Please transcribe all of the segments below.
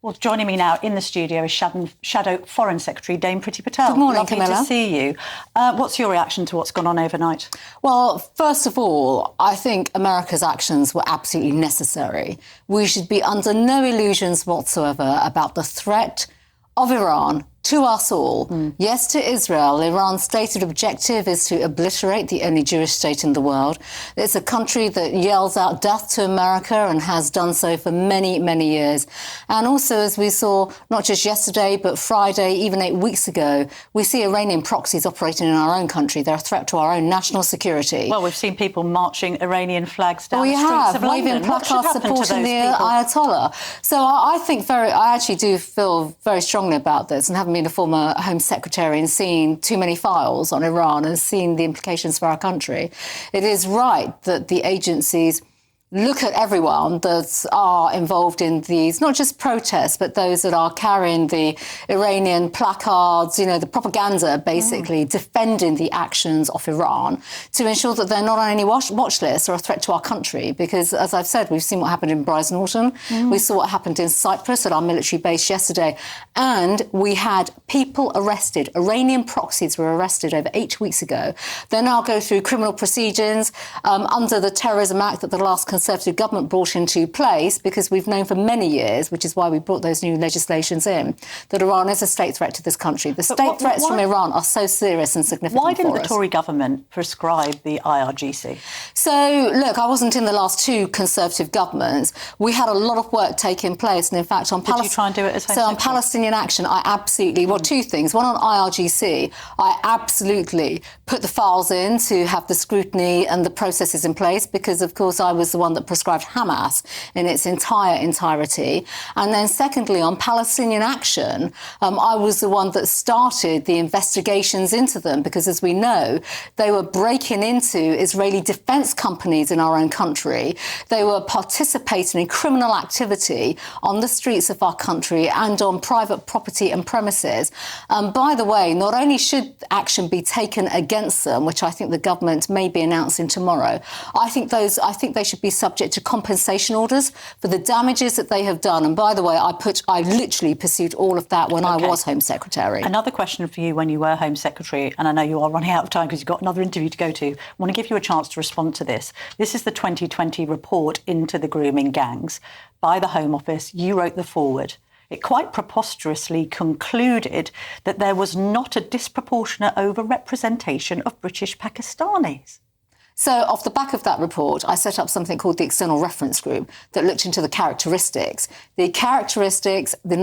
Well, joining me now in the studio is Shadow Foreign Secretary Dame Priti Patel. Good morning, Lovely Camilla. to see you. What's your reaction to what's gone on overnight? Well, first of all, I think America's actions were absolutely necessary. We should be under no illusions whatsoever about the threat of Iran to us all. Yes, to Israel. Iran's stated objective is to obliterate the only Jewish state in the world. It's a country that yells out death to America and has done so for many, many years. And also, as we saw, not just yesterday, but Friday, even 8 weeks ago, we see Iranian proxies operating in our own country. They're a threat to our own national security. Well, we've seen people marching Iranian flags down the streets of London. London. Waving placards supporting the Ayatollah. So I actually do feel very strongly about this, and having been a former Home Secretary and seeing too many files on Iran and seeing the implications for our country, it is right that the agencies look at everyone that are involved in these, not just protests, but those that are carrying the Iranian placards, you know, the propaganda, basically, defending the actions of Iran, to ensure that they're not on any watch list or a threat to our country. Because, as I've said, we've seen what happened in Brize Norton. We saw what happened in Cyprus at our military base yesterday. And we had people arrested. Iranian proxies were arrested over 8 weeks ago. They now go through criminal proceedings under the Terrorism Act that the last Conservative government brought into place, because we've known for many years, which is why we brought those new legislations in, that Iran is a state threat to this country. The state threats from Iran are so serious and significant. Why didn't the Tory government prescribe the IRGC? So, look, I wasn't in the last two Conservative governments. We had a lot of work taking place, and in fact, on Did you try and do it as Home So, on Secretary? Palestinian action, I absolutely, well, two things. One, on IRGC, I absolutely put the files in to have the scrutiny and the processes in place, because, of course, I was the one that prescribed Hamas in its entirety. And then secondly, on Palestinian action, I was the one that started the investigations into them, because, as we know, they were breaking into Israeli defense companies in our own country. They were participating in criminal activity on the streets of our country and on private property and premises. By the way, not only should action be taken against them, which I think the government may be announcing tomorrow, I think they should be subject to compensation orders for the damages that they have done. And by the way, I literally pursued all of that when I was Home Secretary. Another question for you when you were Home Secretary, and I know you are running out of time because you've got another interview to go to. I want to give you a chance to respond to this. This is the 2020 report into the grooming gangs by the Home Office. You wrote the foreword. It quite preposterously concluded that there was not a disproportionate overrepresentation of British Pakistanis. So off the back of that report, I set up something called the External Reference Group that looked into the characteristics, the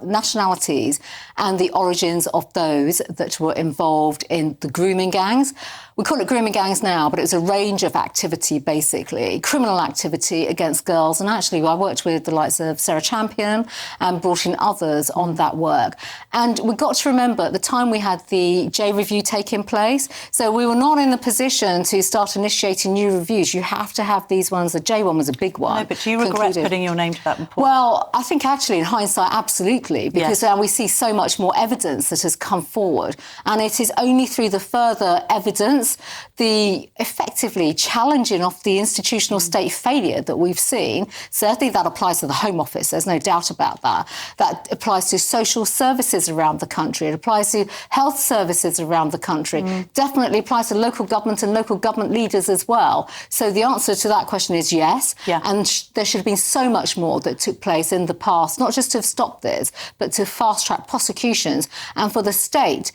nationalities and the origins of those that were involved in the grooming gangs. We call it grooming gangs now, but it was a range of activity, basically, criminal activity against girls. And actually, I worked with the likes of Sarah Champion and brought in others on that work. And we got to remember at the time we had the J review taking place. So we were not in the position to start initiating new reviews. You have to have these ones. The J one was a big one. No, but do you regret putting your name to that report? Well, I think actually in hindsight, absolutely, because now we see so much more evidence that has come forward. And it is only through the further evidence, the effectively challenging of the institutional state failure that we've seen. Certainly that applies to the Home Office, there's no doubt about that. That applies to social services around the country. It applies to health services around the country. Definitely applies to local government and local government leaders as well. So the answer to that question is yes. And there should have been so much more that took place in the past, not just to have stopped this, but to fast-track prosecutions and for the state,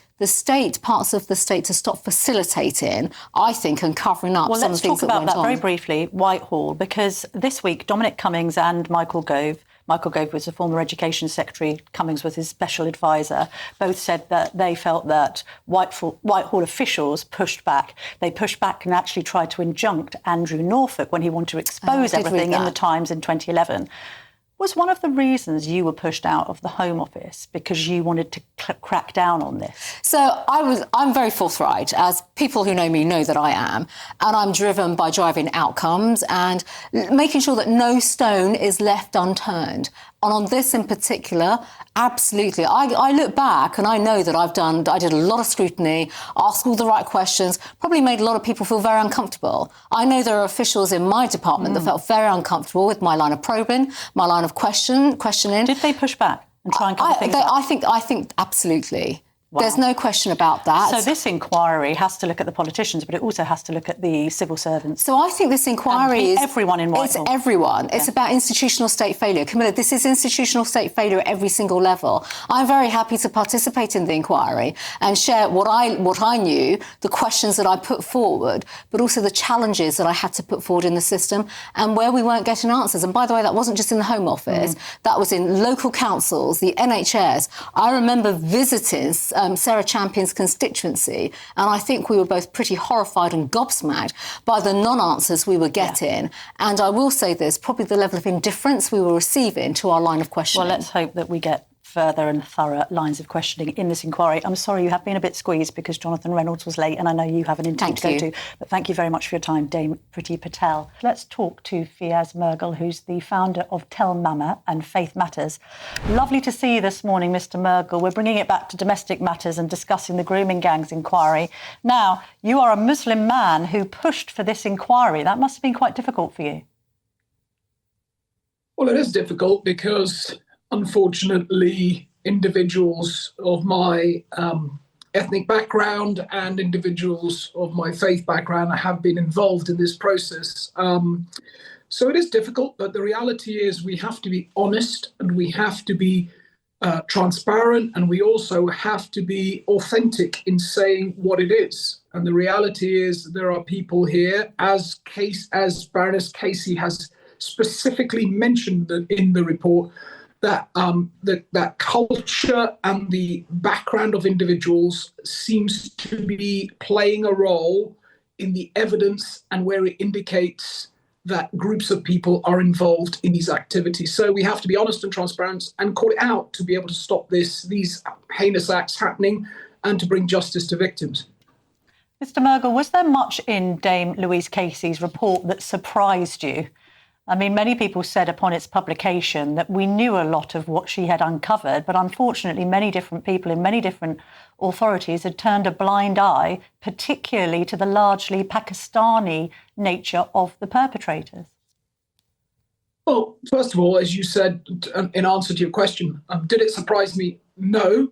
parts of the state to stop facilitating, I think, and covering up some of the things that went on. Let's talk about that very briefly, Whitehall, because this week Dominic Cummings and Michael Gove was the former Education Secretary, Cummings was his special advisor, both said that they felt that Whitehall officials pushed back. They pushed back and actually tried to injunct Andrew Norfolk when he wanted to expose everything in the Times in 2011. Was one of the reasons you were pushed out of the Home Office because you wanted to crack down on this? So I'm very forthright, as people who know me know that I am, and I'm driven by driving outcomes and making sure that no stone is left unturned. on this in particular, absolutely. I look back and I know that I did a lot of scrutiny, asked all the right questions, probably made a lot of people feel very uncomfortable. I know there are officials in my department that felt very uncomfortable with my line of probing, my line of questioning. Did they push back and try and cover things up? I think absolutely. Wow. There's no question about that. So this inquiry has to look at the politicians, but it also has to look at the civil servants. So I think this inquiry is... everyone in Whitehall. It's everyone. It's about institutional state failure. Camilla, this is institutional state failure at every single level. I'm very happy to participate in the inquiry and share what I knew, the questions that I put forward, but also the challenges that I had to put forward in the system and where we weren't getting answers. And by the way, that wasn't just in the Home Office. That was in local councils, the NHS. I remember visiting Sarah Champion's constituency, and I think we were both pretty horrified and gobsmacked by the non-answers we were getting. And I will say this, probably the level of indifference we were receiving to our line of questioning. Well, let's hope that we get further and thorough lines of questioning in this inquiry. I'm sorry you have been a bit squeezed because Jonathan Reynolds was late and I know you have an interview to go to. But thank you very much for your time, Dame Priti Patel. Let's talk to Fiyaz Mughal, who's the founder of Tell Mama and Faith Matters. Lovely to see you this morning, Mr Mughal. We're bringing it back to domestic matters and discussing the grooming gangs inquiry. Now, you are a Muslim man who pushed for this inquiry. That must have been quite difficult for you. Well, it is difficult because unfortunately, individuals of my ethnic background and individuals of my faith background have been involved in this process. So it is difficult, but the reality is we have to be honest and we have to be transparent, and we also have to be authentic in saying what it is. And the reality is there are people here, as Baroness Casey has specifically mentioned in the report, that that culture and the background of individuals seems to be playing a role in the evidence and where it indicates that groups of people are involved in these activities. So we have to be honest and transparent and call it out to be able to stop these heinous acts happening and to bring justice to victims. Mr Mughal, was there much in Dame Louise Casey's report that surprised you? I mean, many people said upon its publication that we knew a lot of what she had uncovered, but unfortunately many different people in many different authorities had turned a blind eye, particularly to the largely Pakistani nature of the perpetrators. Well, first of all, as you said, in answer to your question, did it surprise me? No.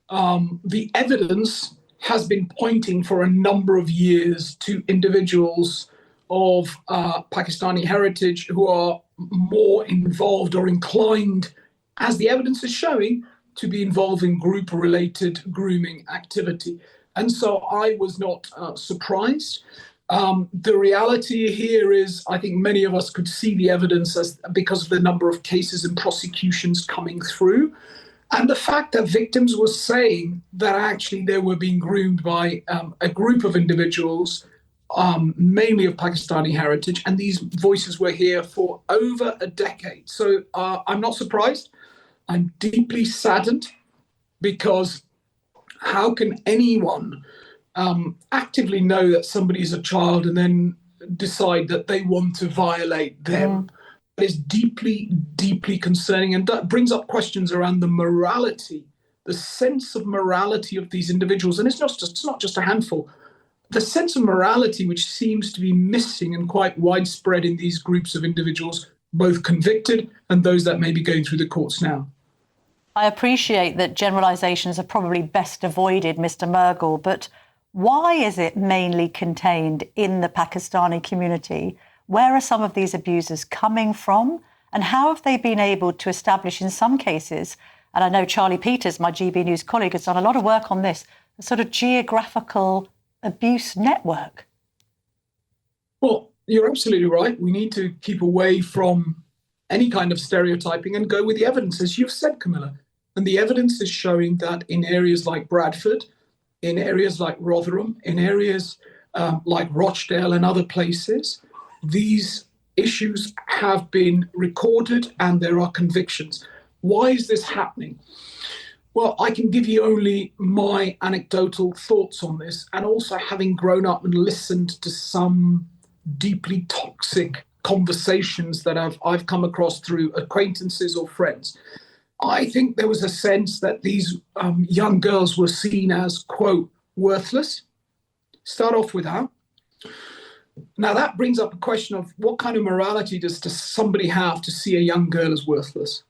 The evidence has been pointing for a number of years to individuals of Pakistani heritage who are more involved or inclined, as the evidence is showing, to be involved in group-related grooming activity. And so I was not surprised. The reality here is, I think many of us could see the evidence because of the number of cases and prosecutions coming through. And the fact that victims were saying that actually they were being groomed by a group of individuals, mainly of Pakistani heritage, and these voices were here for over a decade. So I'm not surprised. I'm deeply saddened, because how can anyone actively know that somebody is a child and then decide that they want to violate them? That is deeply, deeply concerning, and that brings up questions around the morality, the sense of morality of these individuals. And it's not just a handful. The sense of morality which seems to be missing and quite widespread in these groups of individuals, both convicted and those that may be going through the courts now. I appreciate that generalisations are probably best avoided, Mr Mughal, but why is it mainly contained in the Pakistani community? Where are some of these abusers coming from? And how have they been able to establish in some cases, and I know Charlie Peters, my GBNews colleague, has done a lot of work on this, a sort of geographical abuse network? Well, you're absolutely right. We need to keep away from any kind of stereotyping and go with the evidence, as you've said, Camilla. And the evidence is showing that in areas like Bradford, in areas like Rotherham, in areas like Rochdale and other places, these issues have been recorded and there are convictions. Why is this happening? Well, I can give you only my anecdotal thoughts on this, and also having grown up and listened to some deeply toxic conversations that I've come across through acquaintances or friends, I think there was a sense that these young girls were seen as, quote, worthless. Start off with that. Now, that brings up a question of what kind of morality does somebody have to see a young girl as worthless?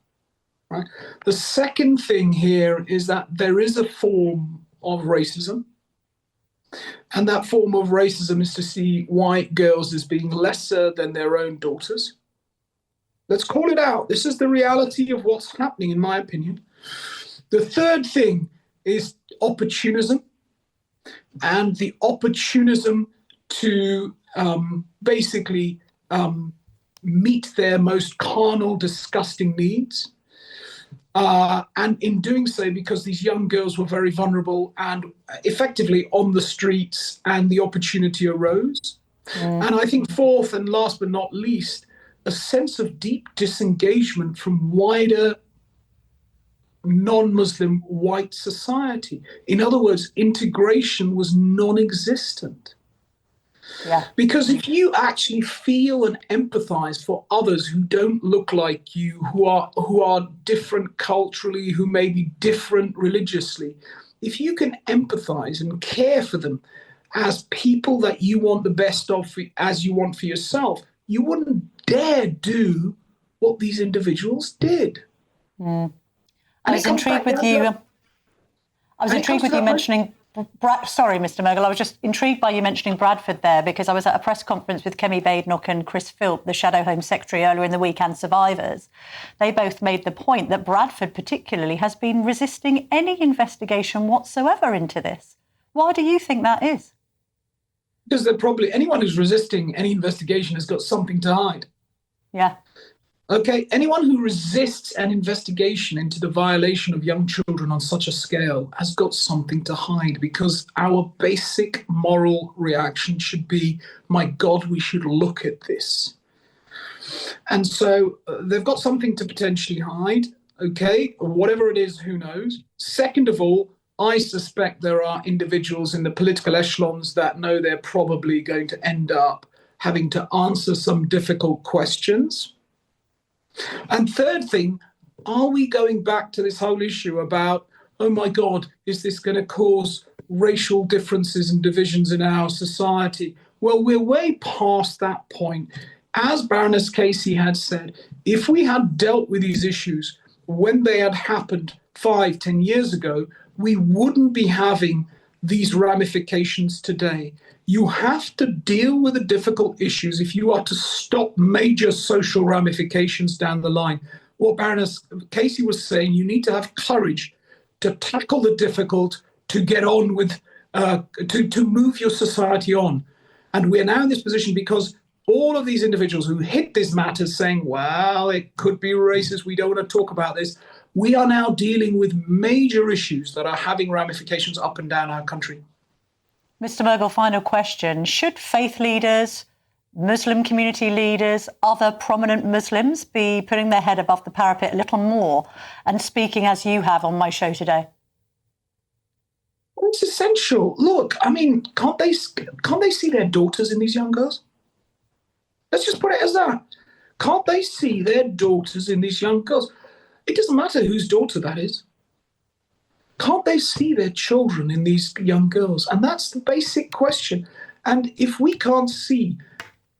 Right? The second thing here is that there is a form of racism. And that form of racism is to see white girls as being lesser than their own daughters. Let's call it out. This is the reality of what's happening, in my opinion. The third thing is opportunism, and the opportunism to basically meet their most carnal, disgusting needs. And in doing so, because these young girls were very vulnerable and effectively on the streets, and the opportunity arose. And I think fourth and last but not least, a sense of deep disengagement from wider non-Muslim white society. In other words, integration was non-existent. Yeah. Because if you actually feel and empathize for others who don't look like you, who are different culturally, who may be different religiously, if you can empathize and care for them as people that you want the best of, as you want for yourself, you wouldn't dare do what these individuals did. I was intrigued with you. I was intrigued with you mentioning. Sorry, Mr. Mughal, I was just intrigued by you mentioning Bradford there, because I was at a press conference with Kemi Badenoch and Chris Philp, the Shadow Home Secretary, earlier in the week, and survivors. They both made the point that Bradford particularly has been resisting any investigation whatsoever into this. Why do you think that is? Because they're probably, anyone who's resisting any investigation has got something to hide. Yeah. Okay, anyone who resists an investigation into the violation of young children on such a scale has got something to hide, because our basic moral reaction should be, my God, we should look at this. And so they've got something to potentially hide, okay? Whatever it is, who knows? Second of all, I suspect there are individuals in the political echelons that know they're probably going to end up having to answer some difficult questions. And third thing, are we going back to this whole issue about, oh my God, is this going to cause racial differences and divisions in our society? Well, we're way past that point. As Baroness Casey had said, if we had dealt with these issues when they had happened 5, 10 years ago, we wouldn't be having these ramifications today. You have to deal with the difficult issues if you are to stop major social ramifications down the line. What Baroness Casey was saying, you need to have courage to tackle the difficult, to get on with, to move your society on. And we're now in this position because all of these individuals who hit this matter saying, well, it could be racist, we don't want to talk about this. We are now dealing with major issues that are having ramifications up and down our country. Mr. Mughal, final question. Should faith leaders, Muslim community leaders, other prominent Muslims be putting their head above the parapet a little more and speaking as you have on my show today? It's essential. Look, I mean, can't they see their daughters in these young girls? Let's just put it as that. Can't they see their daughters in these young girls? It doesn't matter whose daughter that is. Can't they see their children in these young girls? And that's the basic question. And if we can't see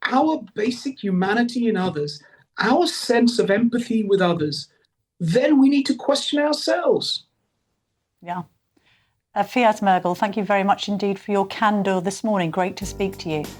our basic humanity in others, our sense of empathy with others, then we need to question ourselves. Yeah. Fiyaz Mughal, thank you very much indeed for your candour this morning. Great to speak to you.